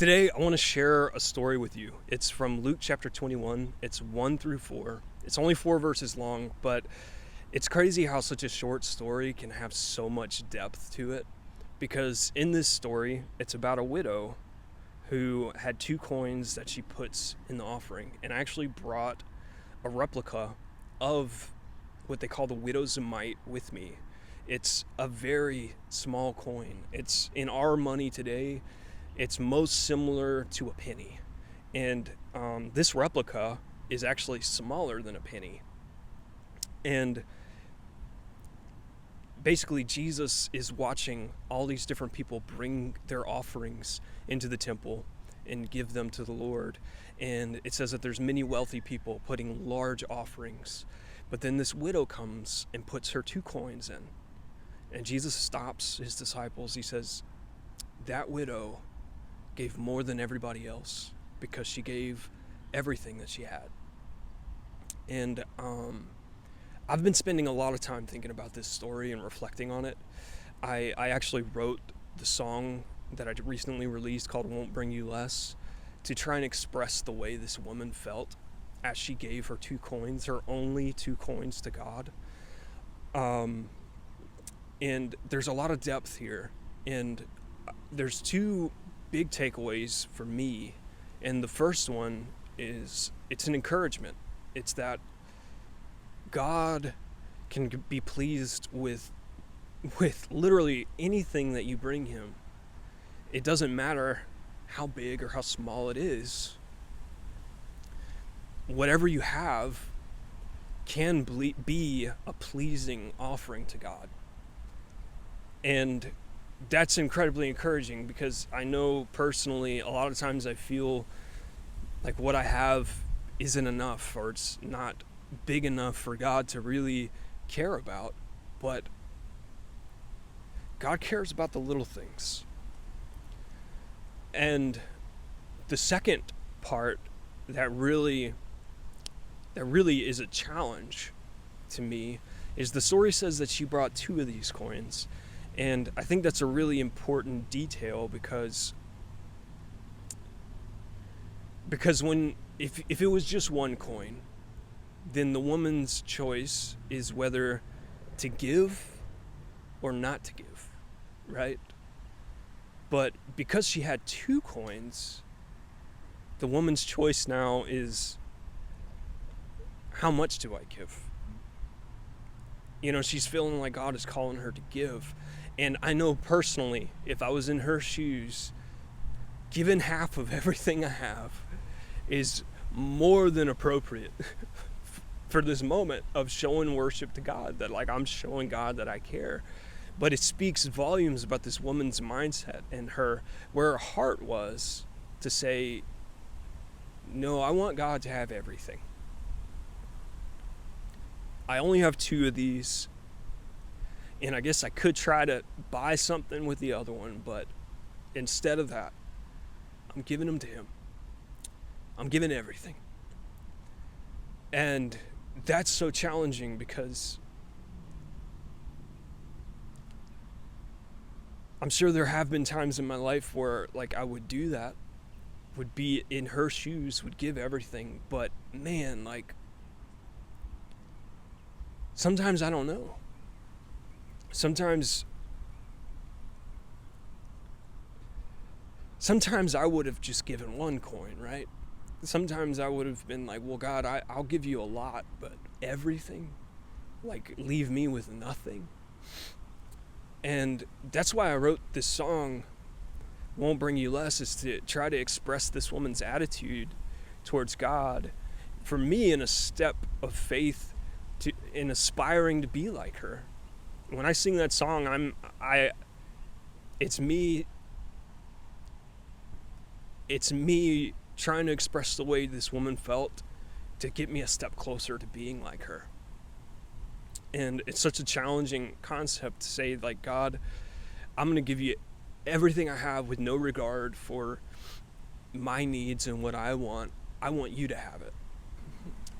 Today, I want to share a story with you. It's from Luke chapter 21. It's 1 through 4. It's only 4 verses long, but it's crazy how such a short story can have so much depth to it. Because in this story, it's about a widow who had 2 coins that she puts in the offering and actually brought a replica of what they call the widow's mite with me. It's a very small coin. It's in our money today. It's most similar to a penny, and this replica is actually smaller than a penny. And basically, Jesus is watching all these different people bring their offerings into the temple and give them to the Lord. And it says that there's many wealthy people putting large offerings, but then this widow comes and puts her 2 coins in. And Jesus stops his disciples. He says, that widow gave more than everybody else because she gave everything that she had. And I've been spending a lot of time thinking about this story and reflecting on it. I actually wrote the song that I recently released called Won't Bring You Less to try and express the way this woman felt as she gave her 2 coins, her only 2 coins to God. And there's a lot of depth here, and there's 2 big takeaways for me. And the first one is it's an encouragement. It's that God can be pleased with literally anything that you bring him. It doesn't matter how big or how small it is. Whatever you have can be a pleasing offering to God. And that's incredibly encouraging, because I know personally a lot of times I feel like what I have isn't enough, or it's not big enough for God to really care about. But God cares about the little things. And the second part that really is a challenge to me is the story says that she brought 2 of these coins. And I think that's a really important detail, because if it was just 1 coin, then the woman's choice is whether to give or not to give, right? But because she had 2 coins, the woman's choice now is, how much do I give? You know, she's feeling like God is calling her to give. And I know personally, if I was in her shoes, giving half of everything I have is more than appropriate for this moment of showing worship to God, that like I'm showing God that I care. But it speaks volumes about this woman's mindset and where her heart was to say, no, I want God to have everything. I only have 2 of these, and I guess I could try to buy something with the other one, but instead of that, I'm giving them to him. I'm giving everything. And that's so challenging, because I'm sure there have been times in my life where like I would do that, would be in her shoes, would give everything, but man, like sometimes I don't know. Sometimes I would have just given 1 coin, right? Sometimes I would have been like, well, God, I'll give you a lot, but everything? Like, leave me with nothing. And that's why I wrote this song, Won't Bring You Less, is to try to express this woman's attitude towards God. For me, in a step of faith in aspiring to be like her. When I sing that song, it's me trying to express the way this woman felt to get me a step closer to being like her. And it's such a challenging concept to say, like, God, I'm going to give you everything I have with no regard for my needs and what I want. I want you to have it.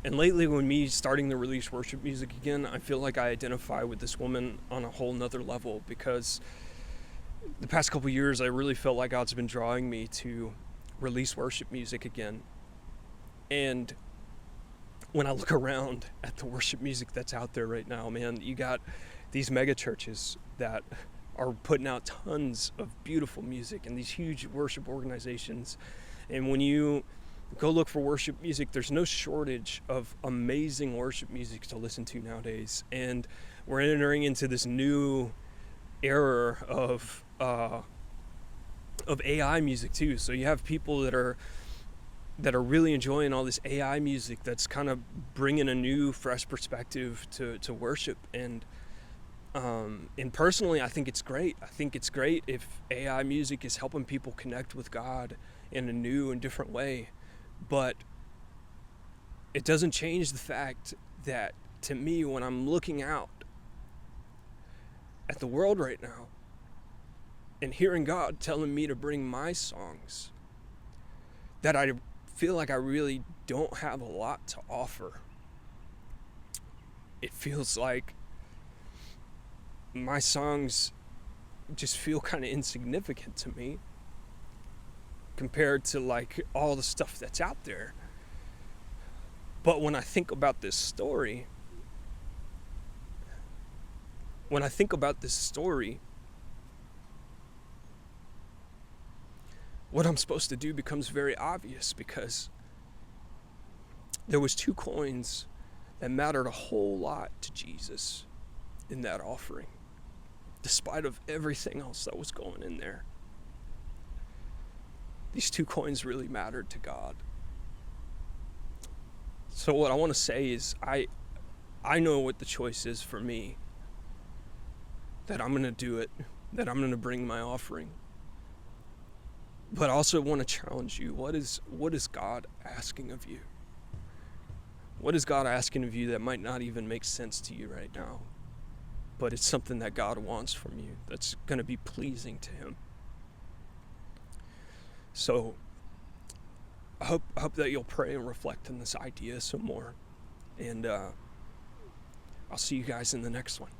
And lately, when me starting to release worship music again, I feel like I identify with this woman on a whole nother level, because the past couple years, I really felt like God's been drawing me to release worship music again. And when I look around at the worship music that's out there right now, man, you got these mega churches that are putting out tons of beautiful music, and these huge worship organizations. And when you go look for worship music, there's no shortage of amazing worship music to listen to nowadays. And we're entering into this new era of AI music too. So you have people that are really enjoying all this AI music that's kind of bringing a new, fresh perspective to worship. And personally, I think it's great. I think it's great if AI music is helping people connect with God in a new and different way. But it doesn't change the fact that, to me, when I'm looking out at the world right now and hearing God telling me to bring my songs, that I feel like I really don't have a lot to offer. It feels like my songs just feel kind of insignificant to me compared to like all the stuff that's out there. But when I think about this story, what I'm supposed to do becomes very obvious, because there was 2 coins that mattered a whole lot to Jesus in that offering, despite of everything else that was going in there. These 2 coins really mattered to God. So what I want to say is, I know what the choice is for me, that I'm going to do it, that I'm going to bring my offering. But I also want to challenge you. What is God asking of you? What is God asking of you that might not even make sense to you right now, but it's something that God wants from you, that's going to be pleasing to Him? So I hope that you'll pray and reflect on this idea some more. And I'll see you guys in the next one.